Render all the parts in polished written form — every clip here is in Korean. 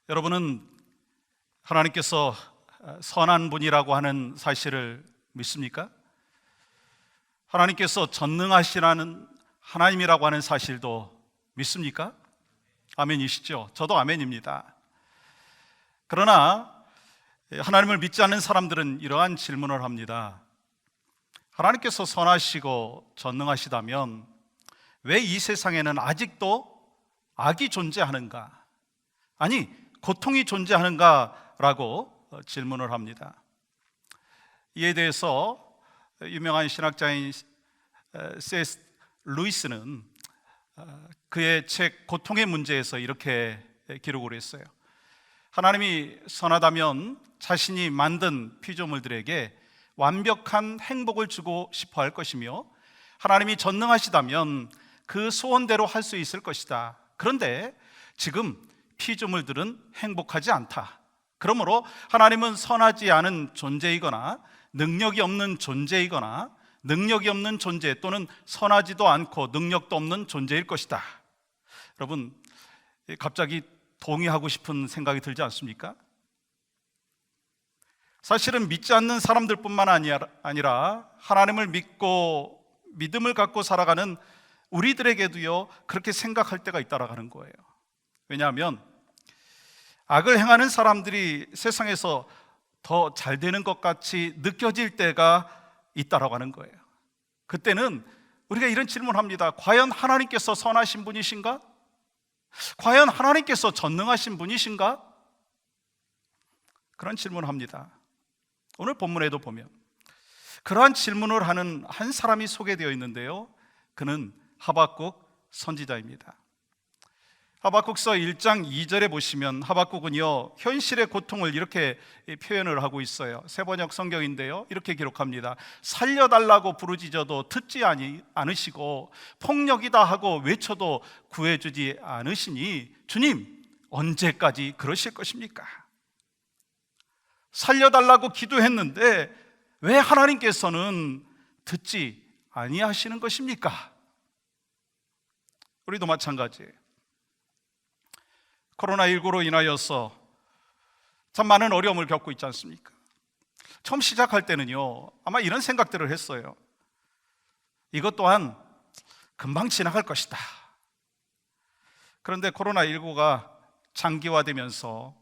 여러분은 하나님께서 선한 분이라고 하는 사실을 믿습니까? 하나님께서 전능하시라는 하나님이라고 하는 사실도 믿습니까? 아멘이시죠? 저도 아멘입니다. 그러나 하나님을 믿지 않는 사람들은 이러한 질문을 합니다. 하나님께서 선하시고 전능하시다면 왜 이 세상에는 아직도 악이 존재하는가? 아니, 고통이 존재하는가라고 질문을 합니다. 이에 대해서 유명한 신학자인 C.S. 루이스는 그의 책 고통의 문제에서 이렇게 기록을 했어요. 하나님이 선하다면 자신이 만든 피조물들에게 완벽한 행복을 주고 싶어 할 것이며, 하나님이 전능하시다면 그 소원대로 할 수 있을 것이다. 그런데 지금 피조물들은 행복하지 않다. 그러므로 하나님은 선하지 않은 존재이거나 능력이 없는 존재이거나 능력이 없는 존재 또는 선하지도 않고 능력도 없는 존재일 것이다. 여러분, 갑자기 동의하고 싶은 생각이 들지 않습니까? 사실은 믿지 않는 사람들뿐만 아니라 하나님을 믿고 믿음을 갖고 살아가는 우리들에게도요, 그렇게 생각할 때가 있다라는 거예요. 왜냐하면 악을 행하는 사람들이 세상에서 더 잘 되는 것 같이 느껴질 때가 있다라고 하는 거예요. 그때는 우리가 이런 질문을 합니다. 과연 하나님께서 선하신 분이신가? 과연 하나님께서 전능하신 분이신가? 그런 질문을 합니다. 오늘 본문에도 보면 그러한 질문을 하는 한 사람이 소개되어 있는데요, 그는 하박국 선지자입니다. 하박국서 1장 2절에 보시면 하박국은요, 현실의 고통을 이렇게 표현을 하고 있어요. 세번역 성경인데요, 이렇게 기록합니다. 살려달라고 부르짖어도 듣지 않으시고 폭력이다 하고 외쳐도 구해주지 않으시니 주님, 언제까지 그러실 것입니까? 살려달라고 기도했는데 왜 하나님께서는 듣지 아니하시는 것입니까? 우리도 마찬가지예요. 코로나19로 인하여서 참 많은 어려움을 겪고 있지 않습니까? 처음 시작할 때는요, 아마 이런 생각들을 했어요. 이것 또한 금방 지나갈 것이다. 그런데 코로나19가 장기화되면서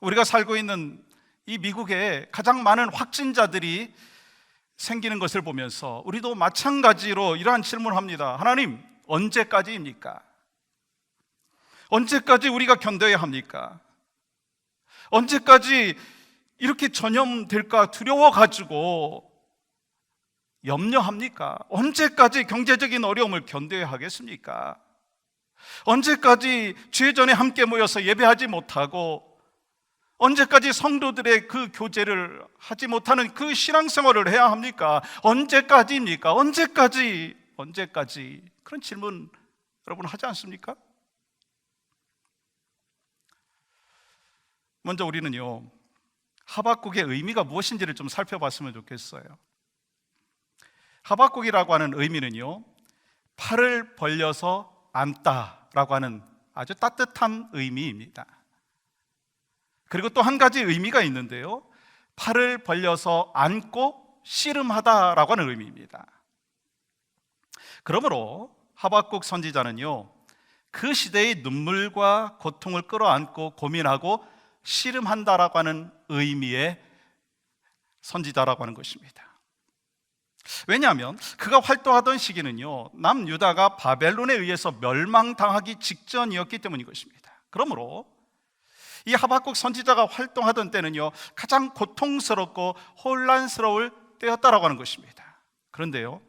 우리가 살고 있는 이 미국에 가장 많은 확진자들이 생기는 것을 보면서 우리도 마찬가지로 이러한 질문을 합니다. 하나님, 언제까지입니까? 언제까지 우리가 견뎌야 합니까? 언제까지 이렇게 전염될까 두려워가지고 염려합니까? 언제까지 경제적인 어려움을 견뎌야 하겠습니까? 언제까지 주의 전에 함께 모여서 예배하지 못하고, 언제까지 성도들의 그 교제를 하지 못하는 그 신앙생활을 해야 합니까? 언제까지입니까? 언제까지 그런 질문 여러분 하지 않습니까? 먼저 우리는요, 하박국의 의미가 무엇인지를 좀 살펴봤으면 좋겠어요. 하박국이라고 하는 의미는요, 팔을 벌려서 안다라고 하는 아주 따뜻한 의미입니다. 그리고 또 한 가지 의미가 있는데요, 팔을 벌려서 안고 씨름하다라고 하는 의미입니다. 그러므로 하박국 선지자는요, 그 시대의 눈물과 고통을 끌어안고 고민하고 씨름한다라고 하는 의미의 선지자라고 하는 것입니다. 왜냐하면 그가 활동하던 시기는요, 남유다가 바벨론에 의해서 멸망당하기 직전이었기 때문인 것입니다. 그러므로 이 하박국 선지자가 활동하던 때는요, 가장 고통스럽고 혼란스러울 때였다라고 하는 것입니다. 그런데요,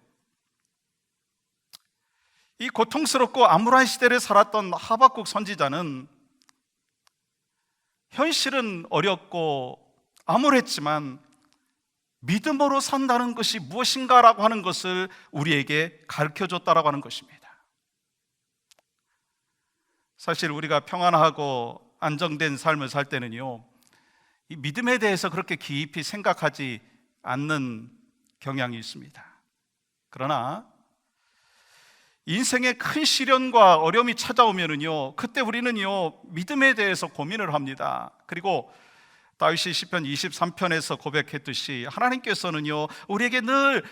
이 고통스럽고 암울한 시대를 살았던 하박국 선지자는 현실은 어렵고 암울했지만 믿음으로 산다는 것이 무엇인가라고 하는 것을 우리에게 가르쳐줬다라고 하는 것입니다. 사실 우리가 평안하고 안정된 삶을 살 때는요, 이 믿음에 대해서 그렇게 깊이 생각하지 않는 경향이 있습니다. 그러나 인생의 큰 시련과 어려움이 찾아오면은요, 그때 우리는요, 믿음에 대해서 고민을 합니다. 그리고 다윗이 시편 23편에서 고백했듯이 하나님께서는요, 우리에게 늘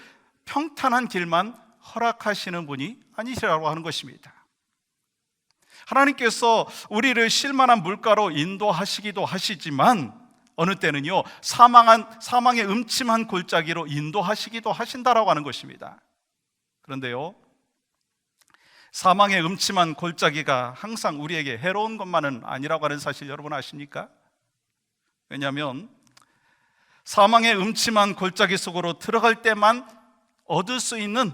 평탄한 길만 허락하시는 분이 아니시라고 하는 것입니다. 하나님께서 우리를 실만한 물가로 인도하시기도 하시지만 어느 때는요, 사망의 음침한 골짜기로 인도하시기도 하신다라고 하는 것입니다. 그런데요, 사망의 음침한 골짜기가 항상 우리에게 해로운 것만은 아니라고 하는 사실 여러분 아십니까? 왜냐하면 사망의 음침한 골짜기 속으로 들어갈 때만 얻을 수 있는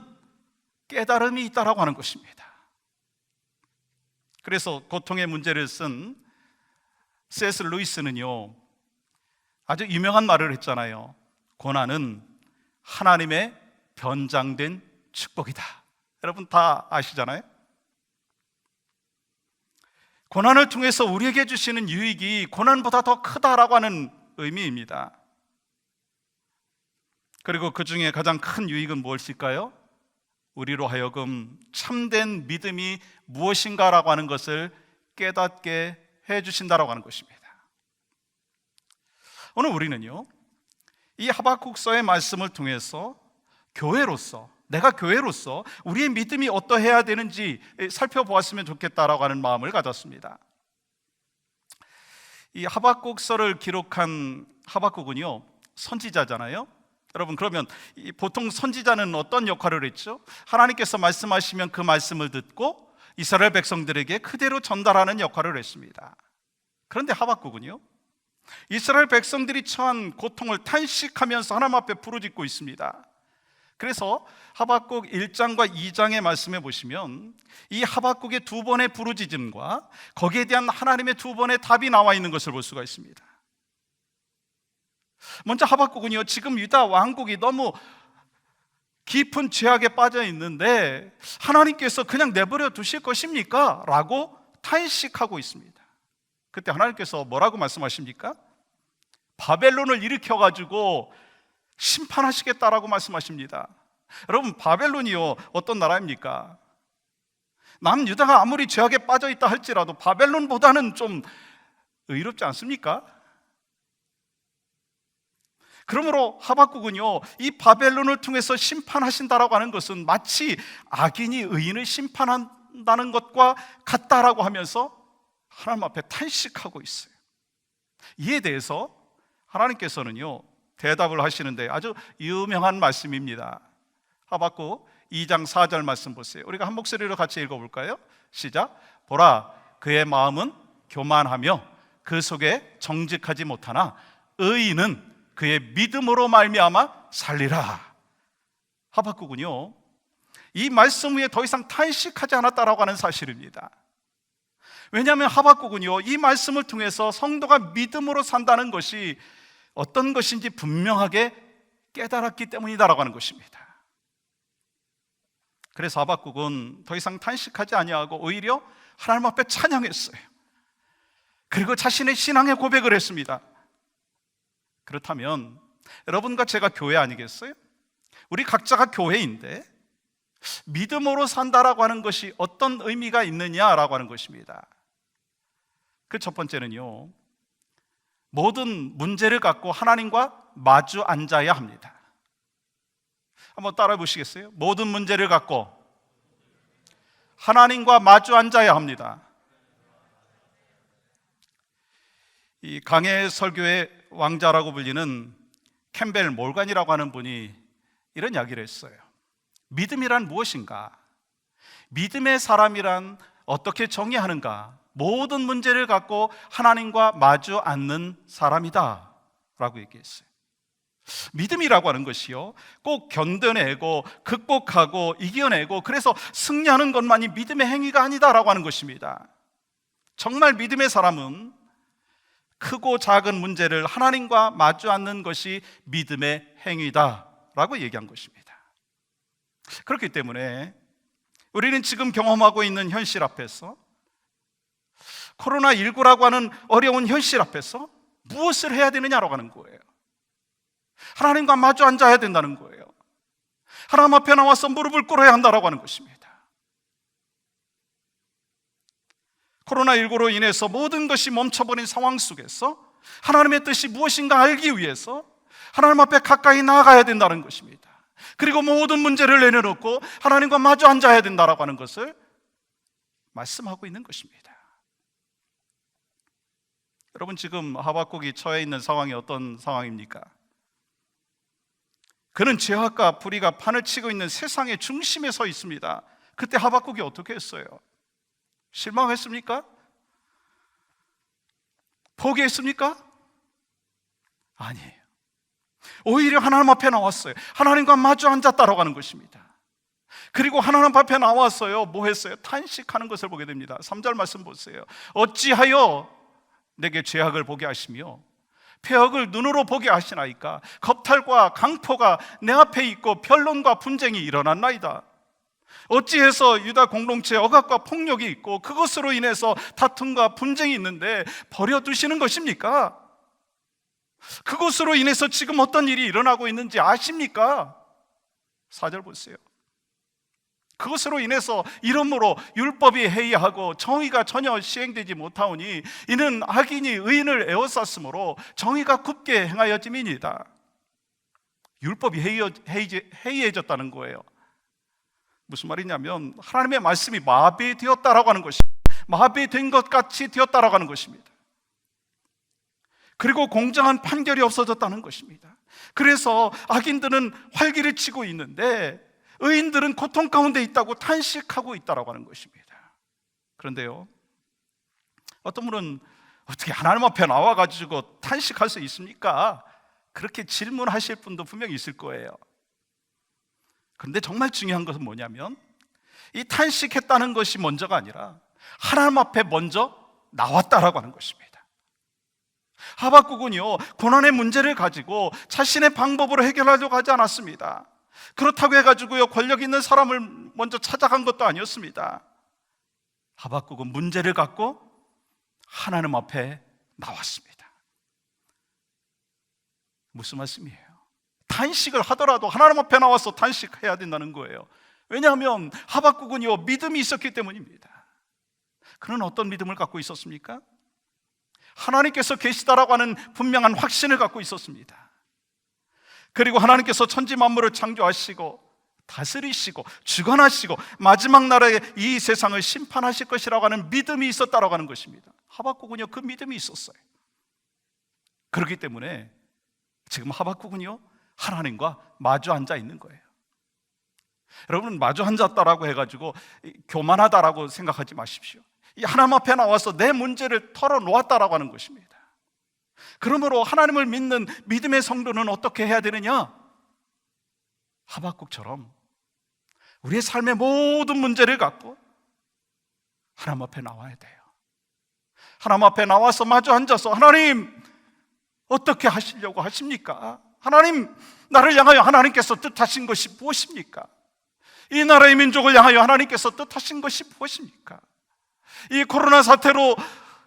깨달음이 있다라고 하는 것입니다. 그래서 고통의 문제를 쓴 C.S. 루이스는요, 아주 유명한 말을 했잖아요. 고난은 하나님의 변장된 축복이다. 여러분 다 아시잖아요? 고난을 통해서 우리에게 주시는 유익이 고난보다 더 크다라고 하는 의미입니다. 그리고 그 중에 가장 큰 유익은 무엇일까요? 우리로 하여금 참된 믿음이 무엇인가라고 하는 것을 깨닫게 해주신다라고 하는 것입니다. 오늘 우리는요, 이 하박국서의 말씀을 통해서 내가 교회로서 우리의 믿음이 어떠해야 되는지 살펴보았으면 좋겠다라고 하는 마음을 가졌습니다. 이 하박국서를 기록한 하박국은요, 선지자잖아요. 여러분, 그러면 보통 선지자는 어떤 역할을 했죠? 하나님께서 말씀하시면 그 말씀을 듣고 이스라엘 백성들에게 그대로 전달하는 역할을 했습니다. 그런데 하박국은요, 이스라엘 백성들이 처한 고통을 탄식하면서 하나님 앞에 부르짖고 있습니다. 그래서 하박국 1장과 2장의 말씀에 보시면 이 하박국의 두 번의 부르짖음과 거기에 대한 하나님의 두 번의 답이 나와 있는 것을 볼 수가 있습니다. 먼저 하박국은요, 지금 유다 왕국이 너무 깊은 죄악에 빠져 있는데 하나님께서 그냥 내버려 두실 것입니까? 라고 탄식하고 있습니다. 그때 하나님께서 뭐라고 말씀하십니까? 바벨론을 일으켜가지고 심판하시겠다라고 말씀하십니다. 여러분, 바벨론이요, 어떤 나라입니까? 남유다가 아무리 죄악에 빠져 있다 할지라도 바벨론보다는 좀 의롭지 않습니까? 그러므로 하박국은요, 이 바벨론을 통해서 심판하신다라고 하는 것은 마치 악인이 의인을 심판한다는 것과 같다라고 하면서 하나님 앞에 탄식하고 있어요. 이에 대해서 하나님께서는요, 대답을 하시는데 아주 유명한 말씀입니다. 하박국 2장 4절 말씀 보세요. 우리가 한 목소리로 같이 읽어볼까요? 시작. 보라, 그의 마음은 교만하며 그 속에 정직하지 못하나 의인은 그의 믿음으로 말미암아 살리라. 하박국은요, 이 말씀 위에 더 이상 탄식하지 않았다라고 하는 사실입니다. 왜냐하면 하박국은요, 이 말씀을 통해서 성도가 믿음으로 산다는 것이 어떤 것인지 분명하게 깨달았기 때문이다라고 하는 것입니다. 그래서 하박국은 더 이상 탄식하지 아니하고 오히려 하나님 앞에 찬양했어요. 그리고 자신의 신앙의 고백을 했습니다. 그렇다면 여러분과 제가 교회 아니겠어요? 우리 각자가 교회인데 믿음으로 산다라고 하는 것이 어떤 의미가 있느냐라고 하는 것입니다. 그 첫 번째는요, 모든 문제를 갖고 하나님과 마주 앉아야 합니다. 한번 따라해 보시겠어요? 모든 문제를 갖고 하나님과 마주 앉아야 합니다. 이 강해 설교의 왕자라고 불리는 캠벨 몰간이라고 하는 분이 이런 이야기를 했어요. 믿음이란 무엇인가? 믿음의 사람이란 어떻게 정의하는가? 모든 문제를 갖고 하나님과 마주 앉는 사람이다 라고 얘기했어요. 믿음이라고 하는 것이요, 꼭 견뎌내고 극복하고 이겨내고 그래서 승리하는 것만이 믿음의 행위가 아니다라고 하는 것입니다. 정말 믿음의 사람은 크고 작은 문제를 하나님과 마주 앉는 것이 믿음의 행위다라고 얘기한 것입니다. 그렇기 때문에 우리는 지금 경험하고 있는 현실 앞에서, 코로나19라고 하는 어려운 현실 앞에서 무엇을 해야 되느냐라고 하는 거예요. 하나님과 마주 앉아야 된다는 거예요. 하나님 앞에 나와서 무릎을 꿇어야 한다라고 하는 것입니다. 코로나19로 인해서 모든 것이 멈춰버린 상황 속에서 하나님의 뜻이 무엇인가 알기 위해서 하나님 앞에 가까이 나아가야 된다는 것입니다. 그리고 모든 문제를 내려놓고 하나님과 마주 앉아야 된다라고 하는 것을 말씀하고 있는 것입니다. 여러분, 지금 하박국이 처해 있는 상황이 어떤 상황입니까? 그는 죄악과 불의가 판을 치고 있는 세상의 중심에 서 있습니다. 그때 하박국이 어떻게 했어요? 실망했습니까? 포기했습니까? 아니에요. 오히려 하나님 앞에 나왔어요. 하나님과 마주 앉았다라고 하는 것입니다. 그리고 하나님 앞에 나왔어요. 뭐 했어요? 탄식하는 것을 보게 됩니다. 3절 말씀 보세요. 어찌하여 내게 죄악을 보게 하시며 폐역을 눈으로 보게 하시나이까? 겁탈과 강포가 내 앞에 있고 변론과 분쟁이 일어났나이다. 어찌해서 유다 공동체에 억압과 폭력이 있고 그것으로 인해서 다툼과 분쟁이 있는데 버려두시는 것입니까? 그것으로 인해서 지금 어떤 일이 일어나고 있는지 아십니까? 4절 보세요. 그것으로 인해서 이러므로 율법이 해이하고 정의가 전혀 시행되지 못하오니 이는 악인이 의인을 에워쌌으므로 정의가 굽게 행하여짐이니이다. 율법이 해이해졌다는 거예요. 무슨 말이냐면 하나님의 말씀이 마비되었다라고 하는 것입니다. 마비된 것 같이 되었다라고 하는 것입니다. 그리고 공정한 판결이 없어졌다는 것입니다. 그래서 악인들은 활기를 치고 있는데 의인들은 고통 가운데 있다고 탄식하고 있다라고 하는 것입니다. 그런데요, 어떤 분은 어떻게 하나님 앞에 나와가지고 탄식할 수 있습니까? 그렇게 질문하실 분도 분명히 있을 거예요. 그런데 정말 중요한 것은 뭐냐면 이 탄식했다는 것이 먼저가 아니라 하나님 앞에 먼저 나왔다라고 하는 것입니다. 하박국은요, 고난의 문제를 가지고 자신의 방법으로 해결하려고 하지 않았습니다. 그렇다고 해가지고요, 권력 있는 사람을 먼저 찾아간 것도 아니었습니다. 하박국은 문제를 갖고 하나님 앞에 나왔습니다. 무슨 말씀이에요? 탄식을 하더라도 하나님 앞에 나와서 탄식해야 된다는 거예요. 왜냐하면 하박국은요, 믿음이 있었기 때문입니다. 그는 어떤 믿음을 갖고 있었습니까? 하나님께서 계시다라고 하는 분명한 확신을 갖고 있었습니다. 그리고 하나님께서 천지 만물을 창조하시고 다스리시고 주관하시고 마지막 날에 이 세상을 심판하실 것이라고 하는 믿음이 있었다라고 하는 것입니다. 하박국은요, 그 믿음이 있었어요. 그렇기 때문에 지금 하박국은요, 하나님과 마주 앉아 있는 거예요. 여러분, 마주 앉았다라고 해가지고 교만하다라고 생각하지 마십시오. 이 하나님 앞에 나와서 내 문제를 털어놓았다라고 하는 것입니다. 그러므로 하나님을 믿는 믿음의 성도는 어떻게 해야 되느냐? 하박국처럼 우리의 삶의 모든 문제를 갖고 하나님 앞에 나와야 돼요. 하나님 앞에 나와서 마주 앉아서 하나님, 어떻게 하시려고 하십니까? 하나님, 나를 향하여 하나님께서 뜻하신 것이 무엇입니까? 이 나라의 민족을 향하여 하나님께서 뜻하신 것이 무엇입니까? 이 코로나 사태로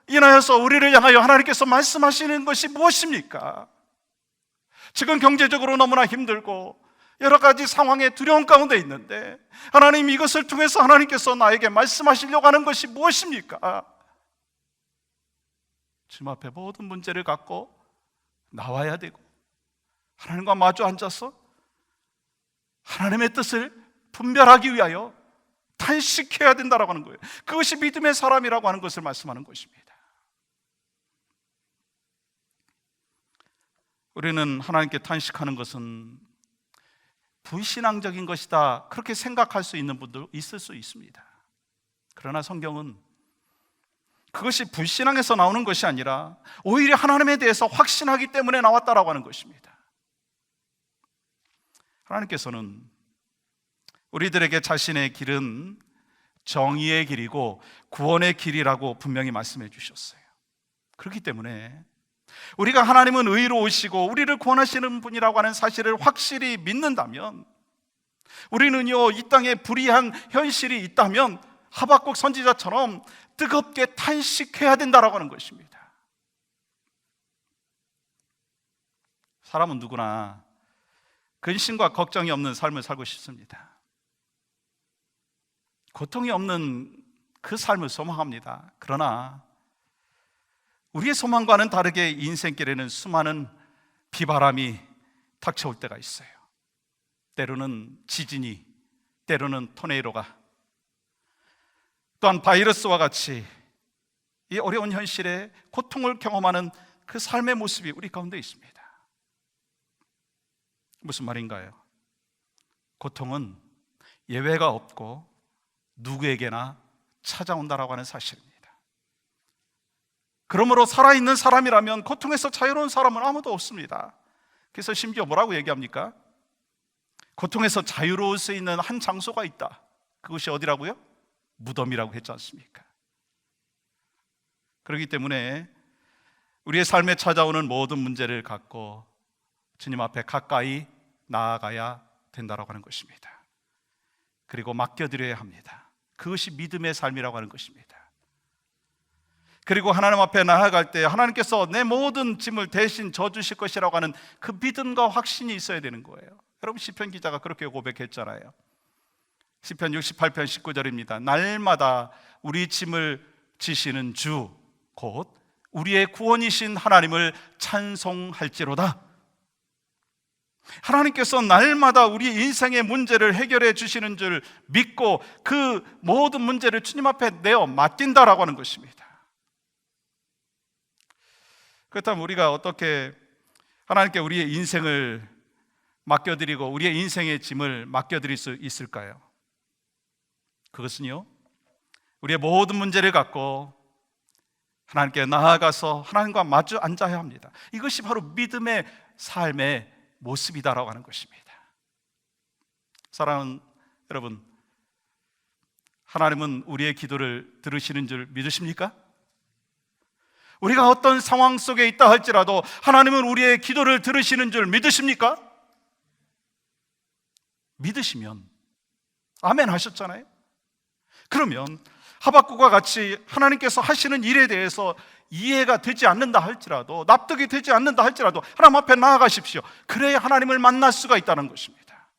인하여서 우리를 향하여 하나님께서 말씀하시는 것이 무엇입니까? 지금 경제적으로 너무나 힘들고 여러 가지 상황에 두려움 가운데 있는데 하나님, 이것을 통해서 하나님께서 나에게 말씀하시려고 하는 것이 무엇입니까? 주님 앞에 모든 문제를 갖고 나와야 되고 하나님과 마주 앉아서 하나님의 뜻을 분별하기 위하여 탄식해야 된다라고 하는 거예요. 그것이 믿음의 사람이라고 하는 것을 말씀하는 것입니다. 우리는 하나님께 탄식하는 것은 불신앙적인 것이다, 그렇게 생각할 수 있는 분도 있을 수 있습니다. 그러나 성경은 그것이 불신앙에서 나오는 것이 아니라 오히려 하나님에 대해서 확신하기 때문에 나왔다라고 하는 것입니다. 하나님께서는 우리들에게 자신의 길은 정의의 길이고 구원의 길이라고 분명히 말씀해 주셨어요. 그렇기 때문에 우리가 하나님은 의로우시고 우리를 구원하시는 분이라고 하는 사실을 확실히 믿는다면, 우리는요, 이 땅에 불의한 현실이 있다면 하박국 선지자처럼 뜨겁게 탄식해야 된다라고 하는 것입니다. 사람은 누구나 근심과 걱정이 없는 삶을 살고 싶습니다. 고통이 없는 그 삶을 소망합니다. 그러나 우리의 소망과는 다르게 인생길에는 수많은 비바람이 닥쳐올 때가 있어요. 때로는 지진이, 때로는 토네이도가, 또한 바이러스와 같이 이 어려운 현실에 고통을 경험하는 그 삶의 모습이 우리 가운데 있습니다. 무슨 말인가요? 고통은 예외가 없고 누구에게나 찾아온다라고 하는 사실입니다. 그러므로 살아있는 사람이라면 고통에서 자유로운 사람은 아무도 없습니다. 그래서 심지어 뭐라고 얘기합니까? 고통에서 자유로울 수 있는 한 장소가 있다. 그것이 어디라고요? 무덤이라고 했지 않습니까? 그렇기 때문에 우리의 삶에 찾아오는 모든 문제를 갖고 주님 앞에 가까이 나아가야 된다라고 하는 것입니다. 그리고 맡겨드려야 합니다. 그것이 믿음의 삶이라고 하는 것입니다. 그리고 하나님 앞에 나아갈 때 하나님께서 내 모든 짐을 대신 져주실 것이라고 하는 그 믿음과 확신이 있어야 되는 거예요. 여러분, 시편 기자가 그렇게 고백했잖아요. 시편 68편 19절입니다. 날마다 우리 짐을 지시는 주 곧 우리의 구원이신 하나님을 찬송할지로다. 하나님께서 날마다 우리 인생의 문제를 해결해 주시는 줄 믿고 그 모든 문제를 주님 앞에 내어 맡긴다라고 하는 것입니다. 그렇다면 우리가 어떻게 하나님께 우리의 인생을 맡겨드리고 우리의 인생의 짐을 맡겨드릴 수 있을까요? 그것은요, 우리의 모든 문제를 갖고 하나님께 나아가서 하나님과 마주 앉아야 합니다. 이것이 바로 믿음의 삶의 모습이다라고 하는 것입니다. 사랑하는 여러분, 하나님은 우리의 기도를 들으시는 줄 믿으십니까? 우리가 어떤 상황 속에 있다 할지라도 하나님은 우리의 기도를 들으시는 줄 믿으십니까? 믿으시면 아멘 하셨잖아요. 그러면 하박국과 같이 하나님께서 하시는 일에 대해서 이해가 되지 않는다 할지라도, 납득이 되지 않는다 할지라도 하나님 앞에 나아가십시오. 그래야 하나님을 만날 수가 있다는 것입니다.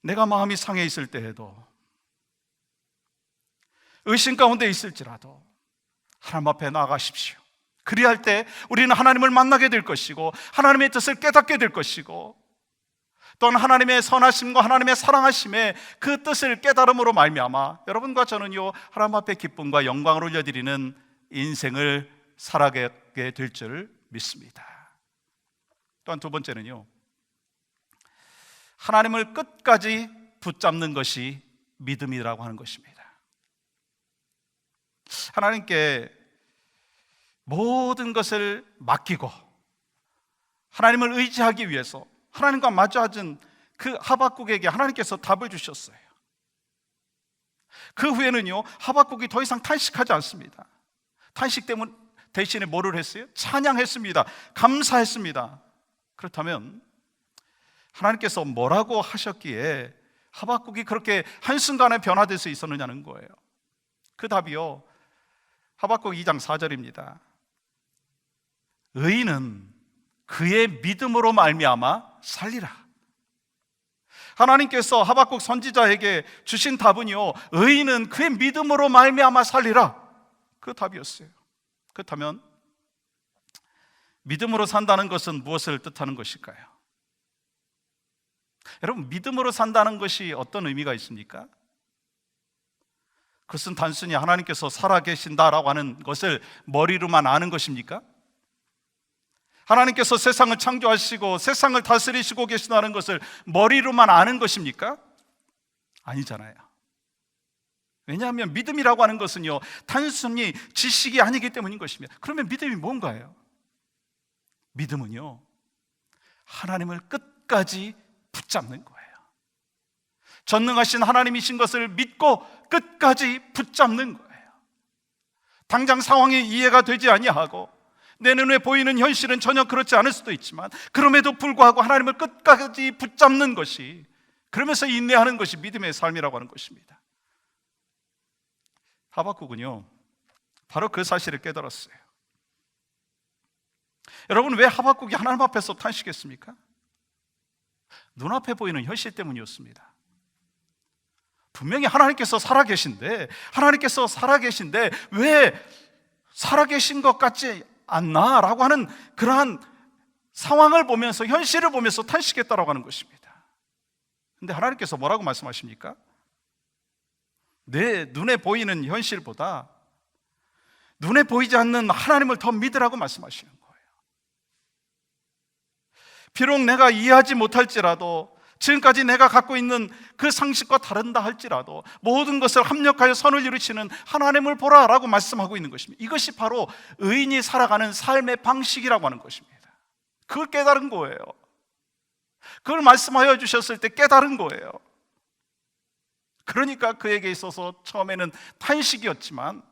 내가 마음이 상해 있을 때에도, 의심 가운데 있을지라도 하나님 앞에 나아가십시오. 그리할 때 우리는 하나님을 만나게 될 것이고 하나님의 뜻을 깨닫게 될 것이고, 또한 하나님의 선하심과 하나님의 사랑하심의 그 뜻을 깨달음으로 말미암아 여러분과 저는요, 하나님 앞에 기쁨과 영광을 올려드리는 인생을 살아가게 될 줄 믿습니다. 또한 두 번째는요, 하나님을 끝까지 붙잡는 것이 믿음이라고 하는 것입니다. 하나님께 모든 것을 맡기고 하나님을 의지하기 위해서 하나님과 마주 앉은 그 하박국에게 하나님께서 답을 주셨어요. 그 후에는요, 하박국이 더 이상 탄식하지 않습니다. 탄식 때문에 대신에 뭐를 했어요? 찬양했습니다. 감사했습니다. 그렇다면 하나님께서 뭐라고 하셨기에 하박국이 그렇게 한순간에 변화될 수 있었느냐는 거예요. 그 답이요, 하박국 2장 4절입니다. 의인은 그의 믿음으로 말미암아 살리라. 하나님께서 하박국 선지자에게 주신 답은요, 의인은 그의 믿음으로 말미암아 살리라. 그 답이었어요. 그렇다면 믿음으로 산다는 것은 무엇을 뜻하는 것일까요? 여러분, 믿음으로 산다는 것이 어떤 의미가 있습니까? 그것은 단순히 하나님께서 살아계신다라고 하는 것을 머리로만 아는 것입니까? 하나님께서 세상을 창조하시고 세상을 다스리시고 계시다는 것을 머리로만 아는 것입니까? 아니잖아요. 왜냐하면 믿음이라고 하는 것은요, 단순히 지식이 아니기 때문인 것입니다. 그러면 믿음이 뭔가요? 믿음은요, 하나님을 끝까지 붙잡는 거예요. 전능하신 하나님이신 것을 믿고 끝까지 붙잡는 거예요. 당장 상황이 이해가 되지 아니하고 내 눈에 보이는 현실은 전혀 그렇지 않을 수도 있지만 그럼에도 불구하고 하나님을 끝까지 붙잡는 것이, 그러면서 인내하는 것이 믿음의 삶이라고 하는 것입니다. 하박국은요, 바로 그 사실을 깨달았어요. 여러분, 왜 하박국이 하나님 앞에서 탄식했습니까? 눈앞에 보이는 현실 때문이었습니다. 분명히 하나님께서 살아계신데 왜 살아계신 것 같지 않나? 라고 하는 그러한 상황을 보면서, 현실을 보면서 탄식했다라고 하는 것입니다. 근데 하나님께서 뭐라고 말씀하십니까? 내 눈에 보이는 현실보다 눈에 보이지 않는 하나님을 더 믿으라고 말씀하시는 거예요. 비록 내가 이해하지 못할지라도, 지금까지 내가 갖고 있는 그 상식과 다른다 할지라도 모든 것을 합력하여 선을 이루시는 하나님을 보라라고 말씀하고 있는 것입니다. 이것이 바로 의인이 살아가는 삶의 방식이라고 하는 것입니다. 그걸 깨달은 거예요. 그걸 말씀하여 주셨을 때 깨달은 거예요. 그러니까 그에게 있어서 처음에는 탄식이었지만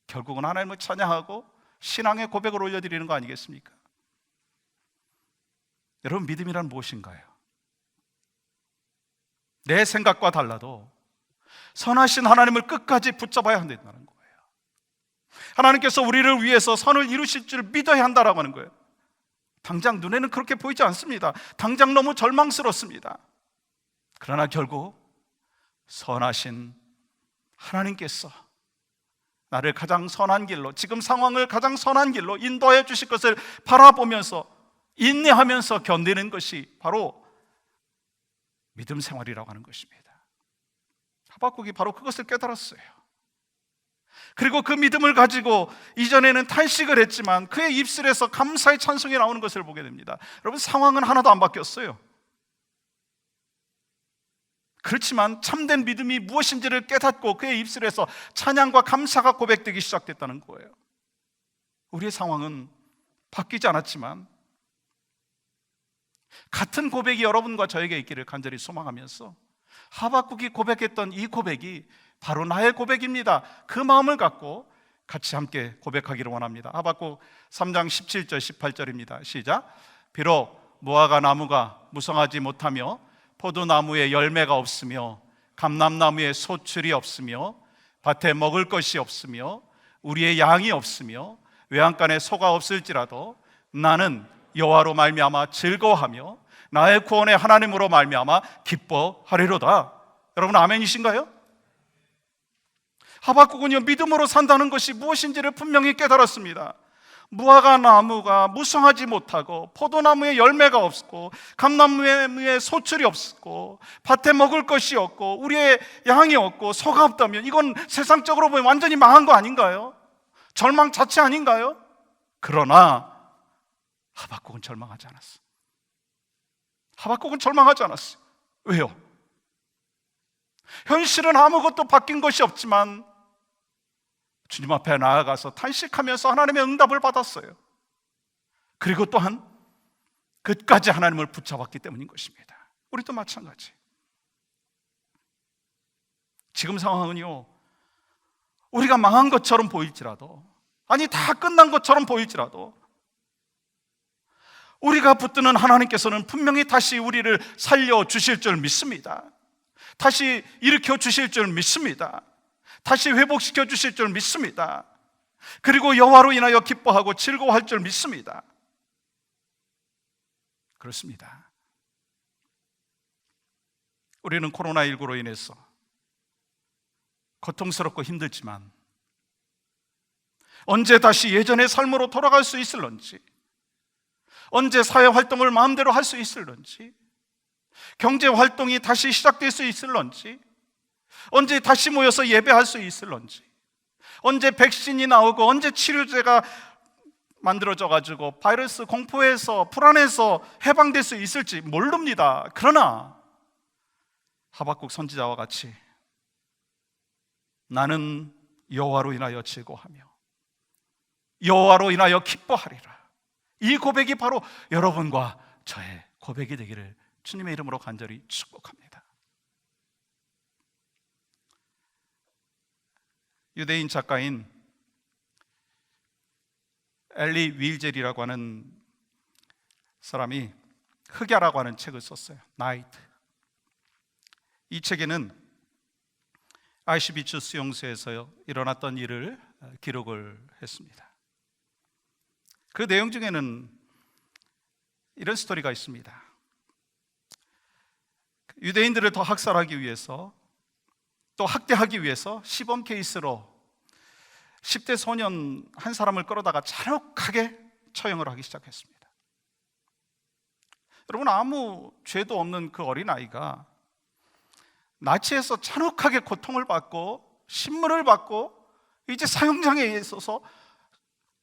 결국은 하나님을 찬양하고 신앙의 고백을 올려드리는 거 아니겠습니까? 여러분, 믿음이란 무엇인가요? 내 생각과 달라도 선하신 하나님을 끝까지 붙잡아야 한다는 거예요. 하나님께서 우리를 위해서 선을 이루실 줄 믿어야 한다라고 하는 거예요. 당장 눈에는 그렇게 보이지 않습니다. 당장 너무 절망스럽습니다. 그러나 결국 선하신 하나님께서 나를 가장 선한 길로, 지금 상황을 가장 선한 길로 인도해 주실 것을 바라보면서 인내하면서 견디는 것이 바로 믿음 생활이라고 하는 것입니다. 하박국이 바로 그것을 깨달았어요. 그리고 그 믿음을 가지고 이전에는 탄식을 했지만 그의 입술에서 감사의 찬송이 나오는 것을 보게 됩니다. 여러분, 상황은 하나도 안 바뀌었어요. 그렇지만 참된 믿음이 무엇인지를 깨닫고 그의 입술에서 찬양과 감사가 고백되기 시작됐다는 거예요. 우리의 상황은 바뀌지 않았지만 같은 고백이 여러분과 저에게 있기를 간절히 소망하면서, 하박국이 고백했던 이 고백이 바로 나의 고백입니다. 그 마음을 갖고 같이 함께 고백하기를 원합니다. 하박국 3장 17절 18절입니다. 시작. 비록 무화과 나무가 무성하지 못하며 포도나무에 열매가 없으며 감람나무에 소출이 없으며 밭에 먹을 것이 없으며 우리의 양이 없으며 외양간에 소가 없을지라도 나는 여호와로 말미암아 즐거워하며 나의 구원의 하나님으로 말미암아 기뻐하리로다. 여러분, 아멘이신가요? 하박국은요, 믿음으로 산다는 것이 무엇인지를 분명히 깨달았습니다. 무화과 나무가 무성하지 못하고 포도나무에 열매가 없고 감람나무에 소출이 없고 밭에 먹을 것이 없고 우리의 양이 없고 소가 없다면 이건 세상적으로 보면 완전히 망한 거 아닌가요? 절망 자체 아닌가요? 그러나 하박국은 절망하지 않았어. 하박국은 절망하지 않았어요. 왜요? 현실은 아무것도 바뀐 것이 없지만 주님 앞에 나아가서 탄식하면서 하나님의 응답을 받았어요. 그리고 또한 끝까지 하나님을 붙잡았기 때문인 것입니다. 우리도 마찬가지. 지금 상황은요, 우리가 망한 것처럼 보일지라도, 아니 다 끝난 것처럼 보일지라도 우리가 붙드는 하나님께서는 분명히 다시 우리를 살려주실 줄 믿습니다. 다시 일으켜 주실 줄 믿습니다. 다시 회복시켜 주실 줄 믿습니다. 그리고 여호와로 인하여 기뻐하고 즐거워할 줄 믿습니다. 그렇습니다. 우리는 코로나19로 인해서 고통스럽고 힘들지만 언제 다시 예전의 삶으로 돌아갈 수 있을런지, 언제 사회활동을 마음대로 할 수 있을런지, 경제활동이 다시 시작될 수 있을런지, 언제 다시 모여서 예배할 수 있을런지, 언제 백신이 나오고 언제 치료제가 만들어져 가지고 바이러스 공포에서 불안해서 해방될 수 있을지 모릅니다. 그러나 하박국 선지자와 같이 나는 여호와로 인하여 즐거워하며 여호와로 인하여 기뻐하리라, 이 고백이 바로 여러분과 저의 고백이 되기를 주님의 이름으로 간절히 축복합니다. 유대인 작가인 엘리 윌젤이라고 하는 사람이 흑야라고 하는 책을 썼어요. 나이트. 이 책에는 아이슈비츠 수용소에서 일어났던 일을 기록을 했습니다. 그 내용 중에는 이런 스토리가 있습니다. 유대인들을 더 학살하기 위해서 또 학대하기 위해서 시범 케이스로 10대 소년 한 사람을 끌어다가 잔혹하게 처형을 하기 시작했습니다. 여러분, 아무 죄도 없는 그 어린아이가 나치에서 잔혹하게 고통을 받고 신문을 받고 이제 사형장에 있어서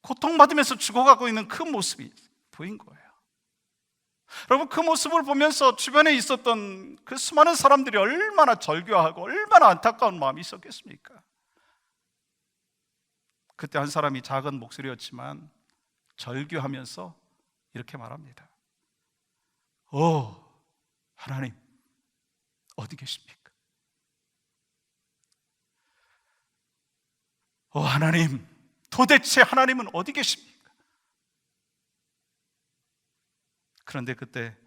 고통받으면서 죽어가고 있는 그 모습이 보인 거예요. 여러분, 그 모습을 보면서 주변에 있었던 그 수많은 사람들이 얼마나 절규하고 얼마나 안타까운 마음이 있었겠습니까? 그때 한 사람이 작은 목소리였지만 절규하면서 이렇게 말합니다. 하나님, 어디 계십니까? 하나님, 도대체 하나님은 어디 계십니까? 그런데 그때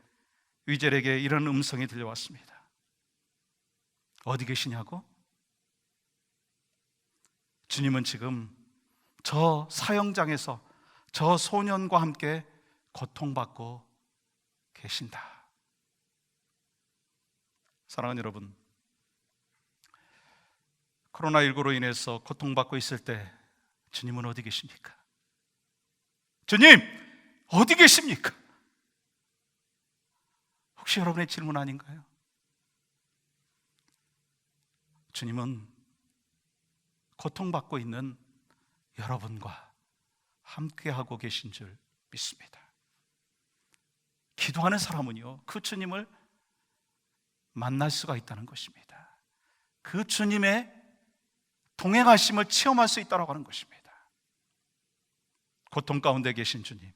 위젤에게 이런 음성이 들려왔습니다. 어디 계시냐고? 주님은 지금 저 사형장에서 저 소년과 함께 고통받고 계신다. 사랑하는 여러분, 코로나19로 인해서 고통받고 있을 때 주님은 어디 계십니까? 주님, 어디 계십니까? 혹시 여러분의 질문 아닌가요? 주님은 고통받고 있는 여러분과 함께하고 계신 줄 믿습니다. 기도하는 사람은요, 그 주님을 만날 수가 있다는 것입니다. 그 주님의 동행하심을 체험할 수 있다고 하는 것입니다. 고통 가운데 계신 주님,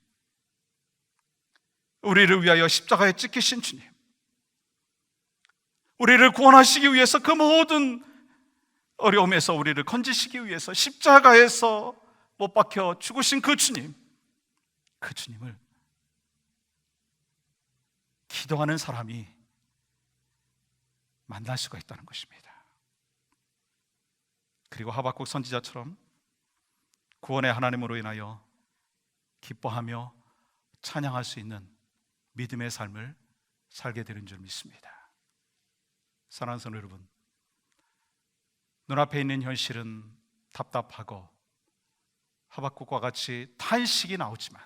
우리를 위하여 십자가에 찍히신 주님, 우리를 구원하시기 위해서 그 모든 어려움에서 우리를 건지시기 위해서 십자가에서 못 박혀 죽으신 그 주님, 그 주님을 기도하는 사람이 만날 수가 있다는 것입니다. 그리고 하박국 선지자처럼 구원의 하나님으로 인하여 기뻐하며 찬양할 수 있는 믿음의 삶을 살게 되는 줄 믿습니다. 사랑하는 성도 여러분, 눈앞에 있는 현실은 답답하고 하박국과 같이 탄식이 나오지만,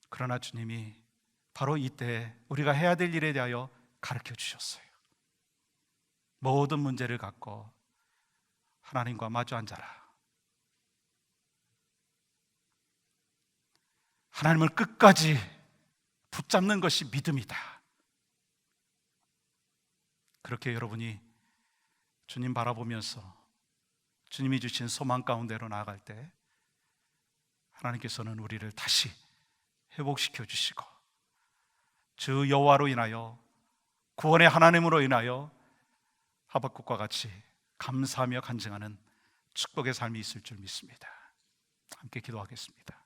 그러나 주님이 바로 이때 우리가 해야 될 일에 대하여 가르쳐 주셨어요. 모든 문제를 갖고 하나님과 마주 앉아라. 하나님을 끝까지 붙잡는 것이 믿음이다. 그렇게 여러분이 주님 바라보면서 주님이 주신 소망 가운데로 나아갈 때 하나님께서는 우리를 다시 회복시켜 주시고 주 여호와로 인하여, 구원의 하나님으로 인하여 하박국과 같이 감사하며 간증하는 축복의 삶이 있을 줄 믿습니다. 함께 기도하겠습니다.